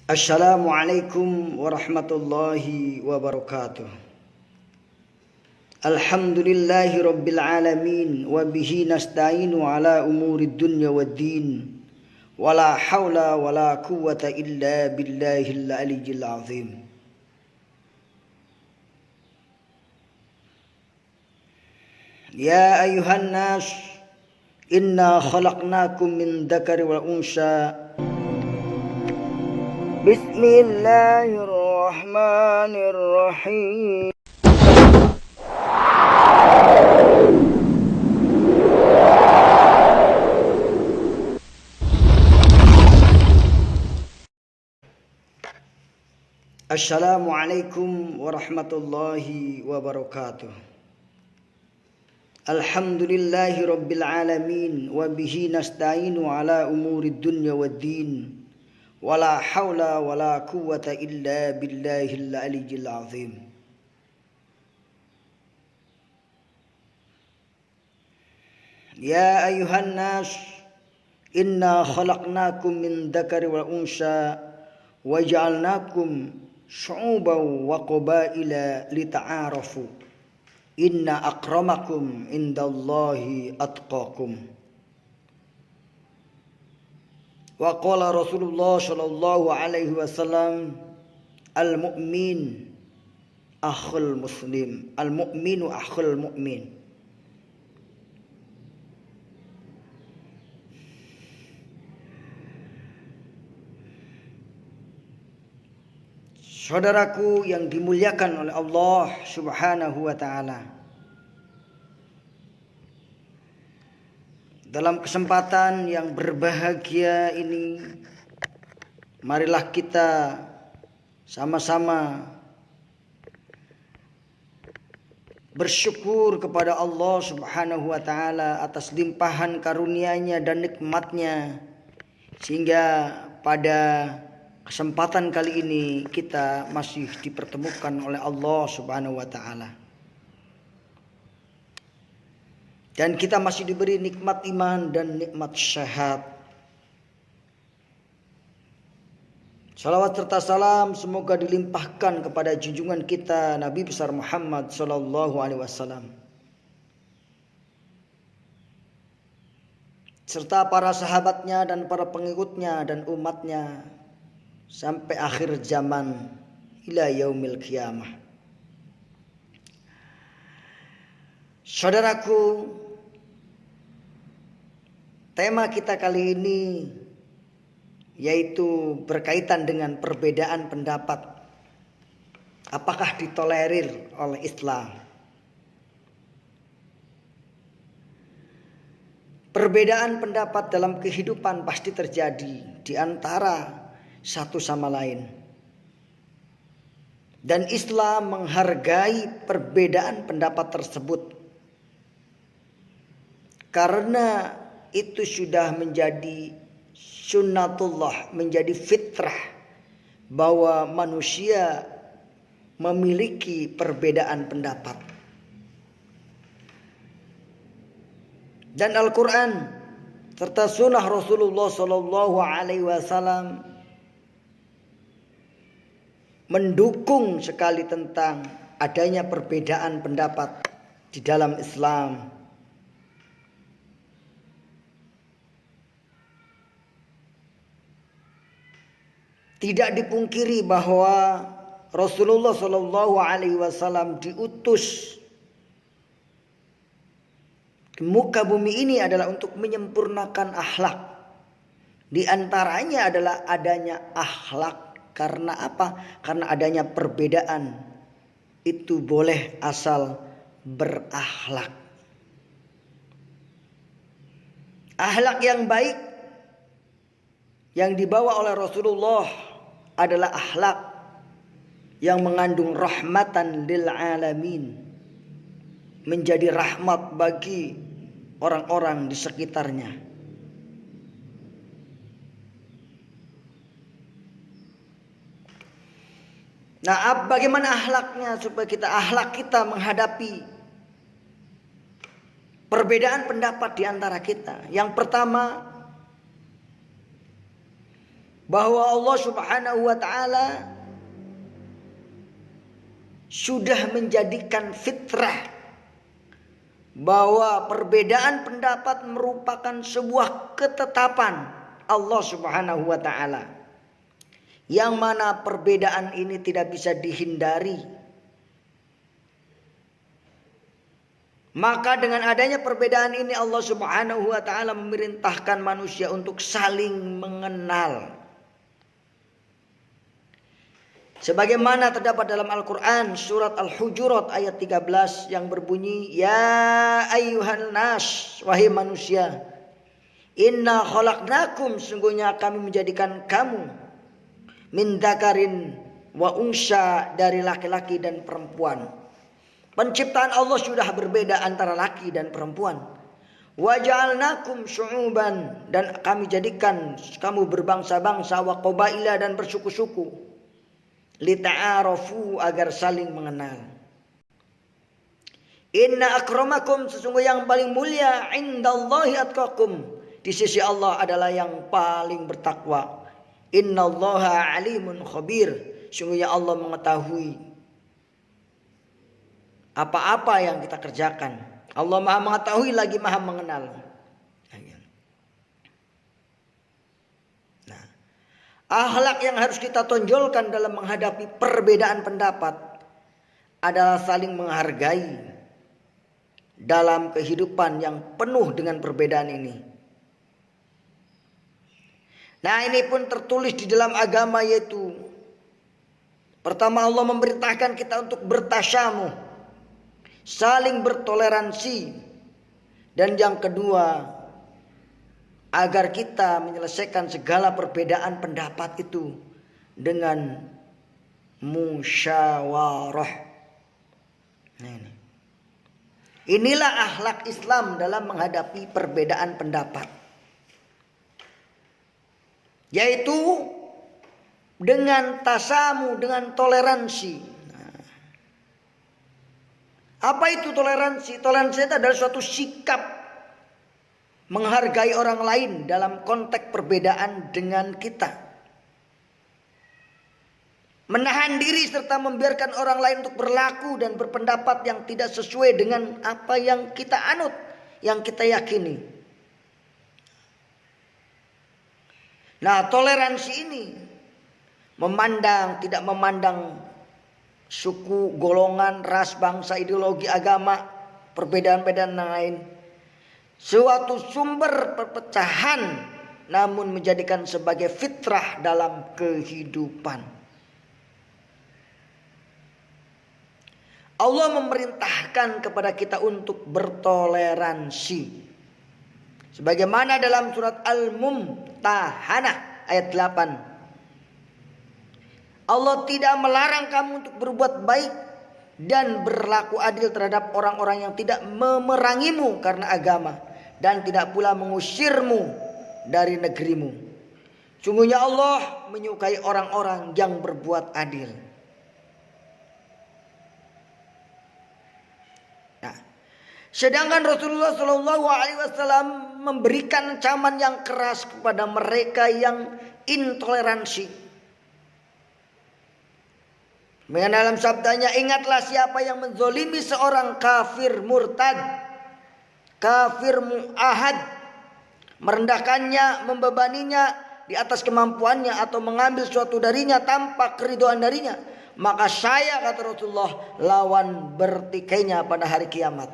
Assalamualaikum warahmatullahi wabarakatuh. Alhamdulillahi rabbil alamin wa bihi nasta'inu ala umurid dunya waddin. Wala hawla wala quwwata illa billahil aliyyil azim. Ya ayuhan nas, inna khalaqnakum min dzakari wal unsa. Bismillahirrahmanirrahim. Assalamualaikum warahmatullahi wabarakatuh. Alhamdulillahi rabbil alamin wa bihi nasta'inu ala umurid dunya waddin. Wala hawla wala quwwata illa billahil aliyyil azim. Ya ayuhan nas, inna khalaqnakum min dzakari wal unsa wa ja'alnakum syu'uban wa qabaila lita'arafu. Inna akramakum indallahi atqakum. Wa qala Rasulullah sallallahu alaihi wasallam, al-mu'min akhul muslim, al-mu'minu akhul mu'min. Saudaraku yang dimuliakan oleh Allah Subhanahu wa ta'ala, dalam kesempatan yang berbahagia ini, marilah kita sama-sama bersyukur kepada Allah Subhanahu wa ta'ala atas limpahan karunia-Nya dan nikmat-Nya, sehingga pada kesempatan kali ini kita masih dipertemukan oleh Allah Subhanahu wa ta'ala. Dan kita masih diberi nikmat iman dan nikmat syahad. Salawat serta salam semoga dilimpahkan kepada junjungan kita Nabi besar Muhammad sallallahu alaihi wasallam, serta para sahabatnya dan para pengikutnya dan umatnya sampai akhir zaman ila yaumil qiyamah. Saudaraku, tema kita kali ini yaitu berkaitan dengan perbedaan pendapat. Apakah ditolerir oleh Islam? Perbedaan pendapat dalam kehidupan pasti terjadi di antara satu sama lain. Dan Islam menghargai perbedaan pendapat tersebut, karena itu sudah menjadi sunnatullah, menjadi fitrah bahwa manusia memiliki perbedaan pendapat. Dan Al-Quran serta sunnah Rasulullah Sallallahu Alaihi Wasallam mendukung sekali tentang adanya perbedaan pendapat di dalam Islam. Tidak dipungkiri bahwa Rasulullah Shallallahu Alaihi Wasallam diutus ke muka bumi ini adalah untuk menyempurnakan akhlak. Di antaranya adalah adanya akhlak. Karena apa? Karena adanya perbedaan itu boleh asal berakhlak. Akhlak yang baik yang dibawa oleh Rasulullah adalah akhlak yang mengandung rahmatan lil alamin, menjadi rahmat bagi orang-orang di sekitarnya. Nah, bagaimana akhlaknya supaya akhlak kita menghadapi perbedaan pendapat di antara kita? Yang pertama, bahwa Allah Subhanahu wa taala sudah menjadikan fitrah bahwa perbedaan pendapat merupakan sebuah ketetapan Allah Subhanahu wa taala, yang mana perbedaan ini tidak bisa dihindari. Maka dengan adanya perbedaan ini Allah Subhanahu wa taala memerintahkan manusia untuk saling mengenal. Sebagaimana terdapat dalam Al-Quran surat Al-Hujurat ayat 13 yang berbunyi, Ya ayyuhan nas, wahai manusia, inna khalaqnakum, sungguhnya kami menjadikan kamu, min dzakarin wa unsa, dari laki-laki dan perempuan. Penciptaan Allah sudah berbeda antara laki dan perempuan. Wa ja'alnakum syu'uban, dan kami jadikan kamu berbangsa-bangsa, wa qabaila, dan bersuku-suku, lita'arafu, agar saling mengenal. Inna akramakum, sesungguhnya yang paling mulia, indallahi atqakum, di sisi Allah adalah yang paling bertakwa. Innallaha alimun khabir, sungguhnya Allah mengetahui apa-apa yang kita kerjakan. Allah Maha mengetahui lagi Maha mengenal. Akhlak yang harus kita tonjolkan dalam menghadapi perbedaan pendapat adalah saling menghargai dalam kehidupan yang penuh dengan perbedaan ini. Nah, ini pun tertulis di dalam agama, yaitu pertama Allah memerintahkan kita untuk bertasyamuh, saling bertoleransi, dan yang kedua agar kita menyelesaikan segala perbedaan pendapat itu dengan musyawarah. Nah, inilah akhlak Islam dalam menghadapi perbedaan pendapat, yaitu dengan tasamu, dengan toleransi. Apa itu toleransi? Toleransi itu adalah suatu sikap menghargai orang lain dalam konteks perbedaan dengan kita. Menahan diri serta membiarkan orang lain untuk berlaku dan berpendapat yang tidak sesuai dengan apa yang kita anut, yang kita yakini. Nah, toleransi ini tidak memandang suku, golongan, ras, bangsa, ideologi, agama, perbedaan-perbedaan lain suatu sumber perpecahan, namun menjadikan sebagai fitrah dalam kehidupan. Allah memerintahkan kepada kita untuk bertoleransi. Sebagaimana dalam surat Al-Mumtahanah ayat 8. Allah tidak melarang kamu untuk berbuat baik dan berlaku adil terhadap orang-orang yang tidak memerangimu karena agama, dan tidak pula mengusirmu dari negerimu. Sungguhnya Allah menyukai orang-orang yang berbuat adil. Nah, sedangkan Rasulullah SAW memberikan ancaman yang keras kepada mereka yang intoleransi. Dengan dalam sabdanya, ingatlah siapa yang menzolimi seorang kafir murtad, kafir mu'ahad, merendahkannya, membebaninya di atas kemampuannya, atau mengambil sesuatu darinya tanpa keridhaan darinya, maka saya, kata Rasulullah, lawan bertikainya pada hari kiamat.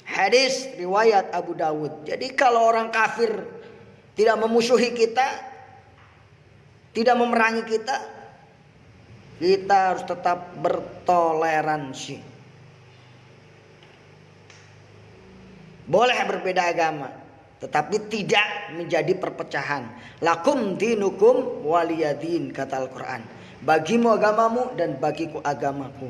Hadis riwayat Abu Dawud. Jadi kalau orang kafir tidak memusuhi kita, tidak memerangi kita, kita harus tetap bertoleransi. Boleh berbeda agama, tetapi tidak menjadi perpecahan. Lakum dinukum waliyadin, kata Al-Quran. Bagimu agamamu dan bagiku agamaku.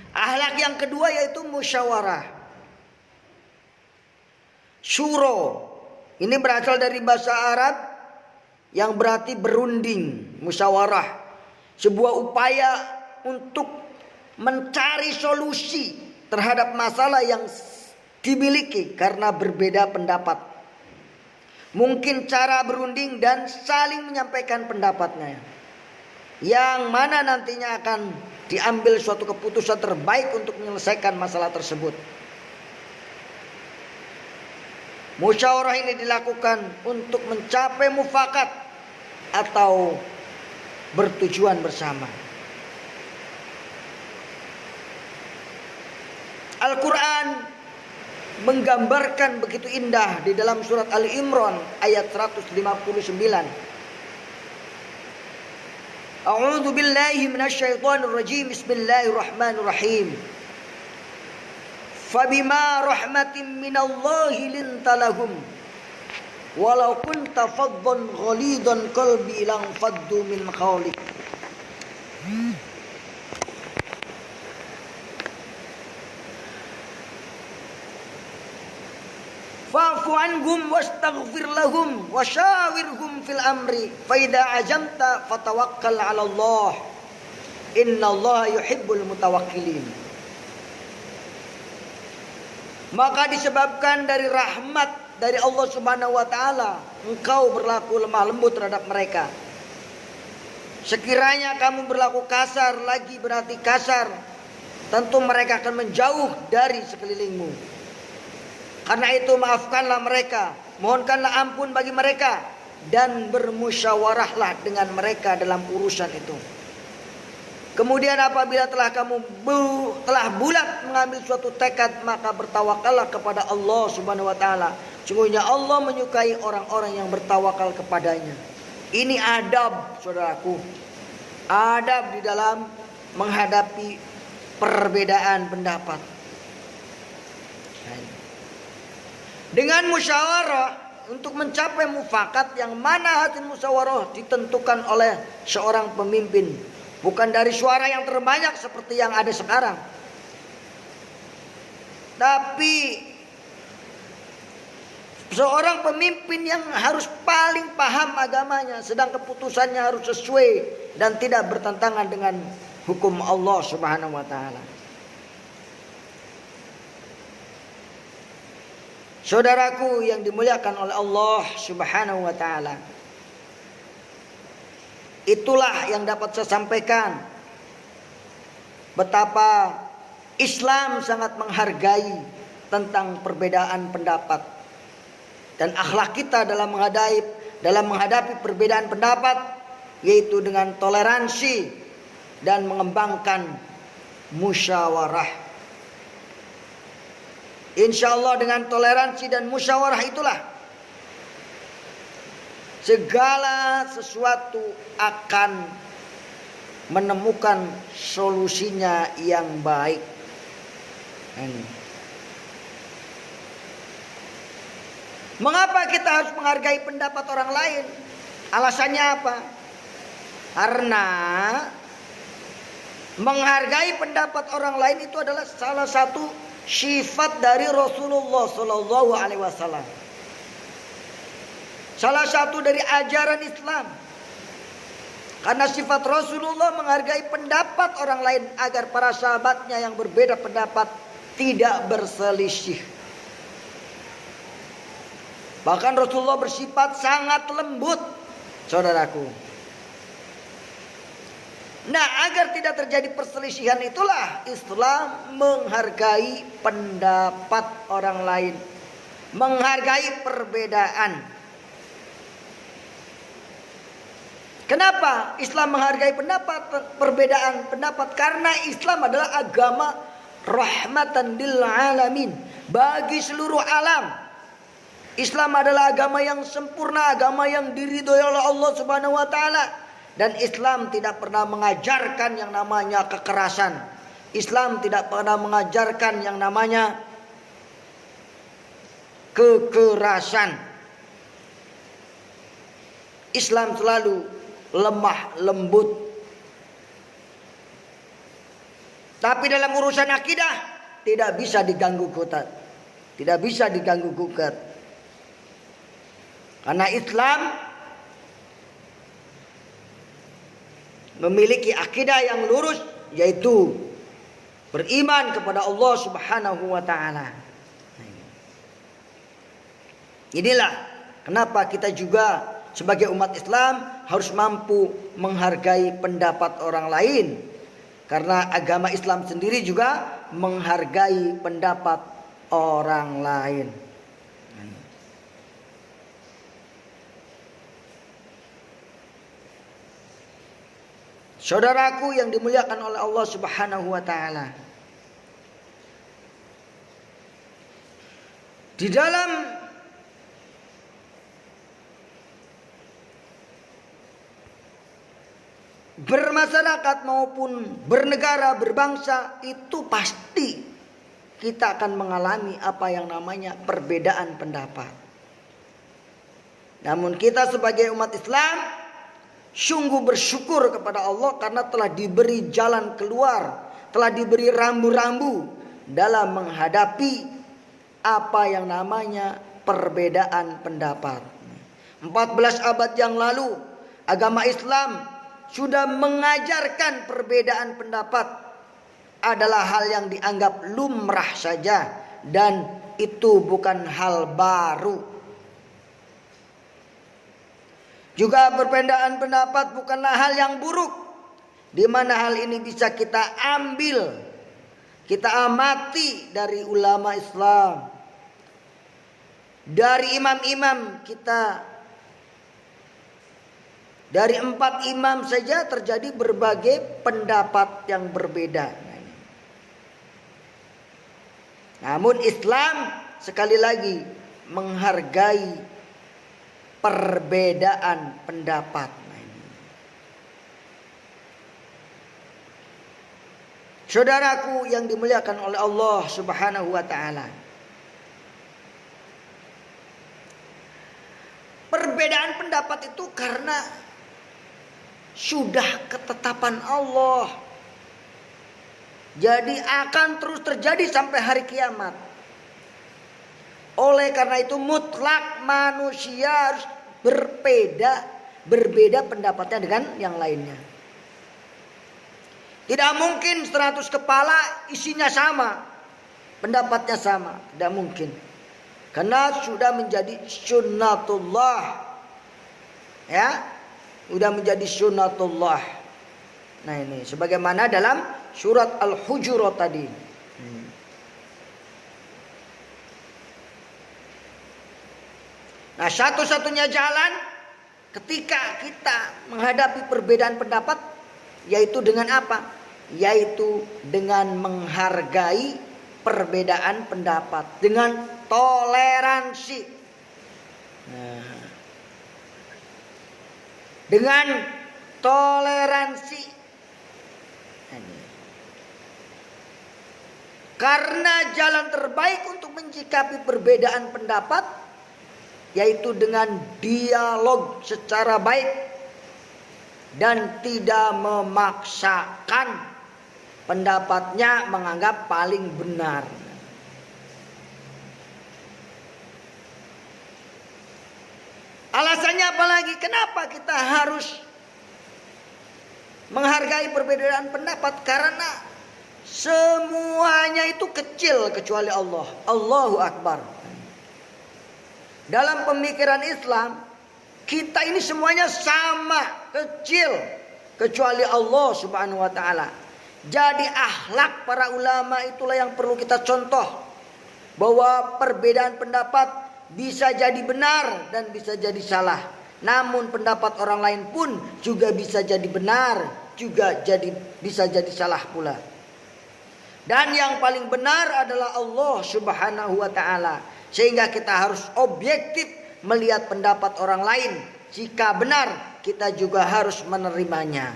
Akhlak yang kedua yaitu musyawarah. Syuro. Ini berasal dari bahasa Arab yang berarti berunding, musyawarah. Sebuah upaya untuk mencari solusi terhadap masalah yang dimiliki karena berbeda pendapat. Mungkin cara berunding dan saling menyampaikan pendapatnya, yang mana nantinya akan diambil suatu keputusan terbaik untuk menyelesaikan masalah tersebut. Musyawarah ini dilakukan untuk mencapai mufakat atau bertujuan bersama. Al-Quran menggambarkan begitu indah di dalam surat Ali Imran ayat 159. A'udzu billahi minasyaitonir rajim. Bismillahirrahmanirrahim. Fabima rahmatin minallahi lintalahum walau kunta faddan ghalidan qalbi lang faddu min hawlik. Fa'fu anhum wastaghfir lahum wasyawirhum fil amri fa idza ajamta fatawakkal 'ala Allah innallaha yuhibbul mutawakkilin. Maka disebabkan dari rahmat dari Allah Subhanahu wa taala, engkau berlaku lemah lembut terhadap mereka. Sekiranya kamu berlaku kasar, lagi berarti kasar, tentu mereka akan menjauh dari sekelilingmu. Karena itu maafkanlah mereka, mohonkanlah ampun bagi mereka, dan bermusyawarahlah dengan mereka dalam urusan itu. Kemudian apabila kamu telah bulat mengambil suatu tekad, maka bertawakallah kepada Allah Subhanahu wa taala. Sungguhnya Allah menyukai orang-orang yang bertawakal kepadanya. Ini adab, saudaraku. Adab di dalam menghadapi perbedaan pendapat. Dengan musyawarah untuk mencapai mufakat, yang mana hasil musyawarah ditentukan oleh seorang pemimpin, bukan dari suara yang terbanyak seperti yang ada sekarang, tapi seorang pemimpin yang harus paling paham agamanya, sedang keputusannya harus sesuai dan tidak bertentangan dengan hukum Allah Subhanahu wa taala. Saudaraku yang dimuliakan oleh Allah Subhanahu wa taala, itulah yang dapat saya sampaikan, betapa Islam sangat menghargai tentang perbedaan pendapat, dan akhlak kita dalam menghadapi perbedaan pendapat, yaitu dengan toleransi dan mengembangkan musyawarah. Insya Allah dengan toleransi dan musyawarah itulah segala sesuatu akan menemukan solusinya yang baik. Mengapa kita harus menghargai pendapat orang lain? Alasannya apa? Karena menghargai pendapat orang lain itu adalah salah satu sifat dari Rasulullah Sallallahu Alaihi Wasallam. Salah satu dari ajaran Islam. Karena sifat Rasulullah menghargai pendapat orang lain agar para sahabatnya yang berbeda pendapat tidak berselisih. Bahkan Rasulullah bersifat sangat lembut, saudaraku. Nah, agar tidak terjadi perselisihan itulah Islam menghargai pendapat orang lain, menghargai perbedaan. Kenapa Islam menghargai perbedaan pendapat? Karena Islam adalah agama rahmatan lil alamin, bagi seluruh alam. Islam adalah agama yang sempurna, agama yang diridhoi oleh Allah Subhanahu wa taala. Dan Islam tidak pernah mengajarkan yang namanya kekerasan. Islam tidak pernah mengajarkan yang namanya kekerasan. Islam selalu lemah lembut. Tapi dalam urusan akidah tidak bisa diganggu gugat. Tidak bisa diganggu gugat. Karena Islam memiliki akidah yang lurus, yaitu beriman kepada Allah Subhanahu wa taala. Inilah Kenapa kita juga sebagai umat Islam harus mampu menghargai pendapat orang lain? Karena agama Islam sendiri juga menghargai pendapat orang lain. Saudaraku yang dimuliakan oleh Allah Subhanahu wa taala. Di dalam bermasyarakat maupun bernegara, berbangsa, itu pasti kita akan mengalami apa yang namanya perbedaan pendapat. Namun kita sebagai umat Islam sungguh bersyukur kepada Allah karena telah diberi jalan keluar, telah diberi rambu-rambu dalam menghadapi apa yang namanya perbedaan pendapat. 14 abad yang lalu agama Islam sudah mengajarkan perbedaan pendapat adalah hal yang dianggap lumrah saja dan itu bukan hal baru. Juga perbedaan pendapat bukanlah hal yang buruk, di mana hal ini bisa kita ambil, kita amati dari ulama Islam, dari imam-imam kita. Dari 4 imam saja terjadi berbagai pendapat yang berbeda. Namun Islam sekali lagi menghargai perbedaan pendapat. Saudaraku yang dimuliakan oleh Allah Subhanahu wa taala. Perbedaan pendapat itu karena sudah ketetapan Allah. Jadi akan terus terjadi sampai hari kiamat. Oleh karena itu mutlak manusia harus berbeda pendapatnya dengan yang lainnya. Tidak mungkin 100 kepala isinya sama, pendapatnya sama, tidak mungkin. Karena sudah menjadi sunnatullah. Ya, sudah menjadi sunnatullah. Nah ini sebagaimana dalam surat Al-Hujurat tadi. Nah satu-satunya jalan ketika kita menghadapi perbedaan pendapat yaitu dengan apa? Yaitu dengan menghargai perbedaan pendapat, dengan toleransi. Nah, dengan toleransi. Karena jalan terbaik untuk menyikapi perbedaan pendapat yaitu dengan dialog secara baik dan tidak memaksakan pendapatnya menganggap paling benar. Alasannya apalagi? Kenapa kita harus menghargai perbedaan pendapat? Karena semuanya itu kecil kecuali Allah. Allahu Akbar. Dalam pemikiran Islam, kita ini semuanya sama, kecil kecuali Allah Subhanahu wa taala. Jadi akhlak para ulama itulah yang perlu kita contoh, bahwa perbedaan pendapat bisa jadi benar dan bisa jadi salah. Namun pendapat orang lain pun juga bisa jadi benar, juga bisa jadi salah pula. Dan yang paling benar adalah Allah Subhanahu wa taala. Sehingga kita harus objektif melihat pendapat orang lain. Jika benar, kita juga harus menerimanya.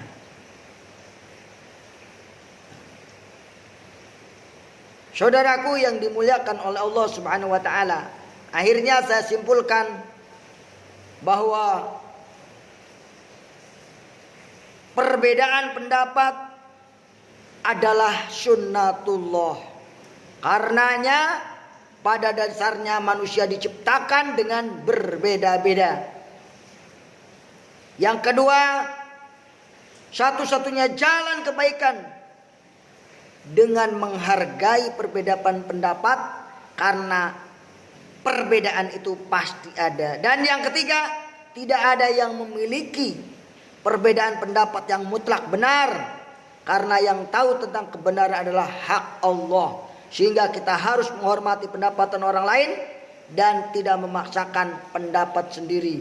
Saudaraku yang dimuliakan oleh Allah Subhanahu wa taala, akhirnya saya simpulkan bahwa perbedaan pendapat adalah sunnatullah. Karenanya pada dasarnya manusia diciptakan dengan berbeda-beda. Yang kedua, satu-satunya jalan kebaikan dengan menghargai perbedaan pendapat, karena perbedaan itu pasti ada. Dan yang ketiga, tidak ada yang memiliki perbedaan pendapat yang mutlak benar. Karena yang tahu tentang kebenaran adalah hak Allah. Sehingga kita harus menghormati pendapatan orang lain dan tidak memaksakan pendapat sendiri.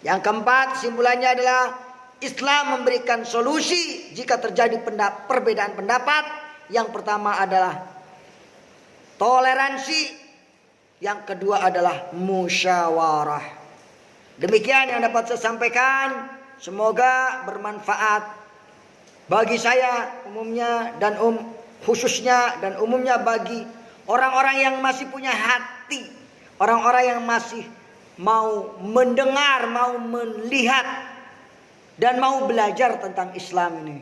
Yang keempat, kesimpulannya adalah Islam memberikan solusi jika terjadi perbedaan pendapat. Yang pertama adalah toleransi. Yang kedua adalah musyawarah. Demikian yang dapat saya sampaikan. Semoga bermanfaat bagi saya umumnya dan khususnya dan umumnya bagi orang-orang yang masih punya hati, orang-orang yang masih mau mendengar, mau melihat dan mau belajar tentang Islam ini.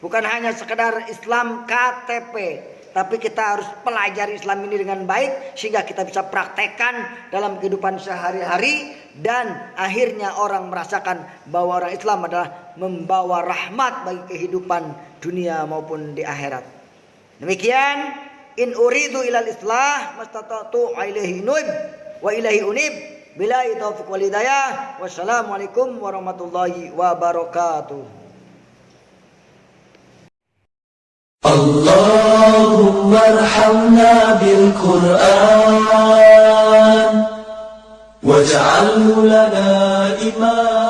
Bukan hanya sekedar Islam KTP, tapi kita harus pelajari Islam ini dengan baik sehingga kita bisa praktekkan dalam kehidupan sehari-hari dan akhirnya orang merasakan bahwa orang Islam adalah membawa rahmat bagi kehidupan dunia maupun di akhirat. Demikian, in uridu ilal islah mastata'tu ilaihi unib wa ilaihi unib billahi taufiq wal hidayah. Wassalamualaikum warahmatullahi wabarakatuh. اللهم ارحمنا بالقرآن واجعله لنا إماما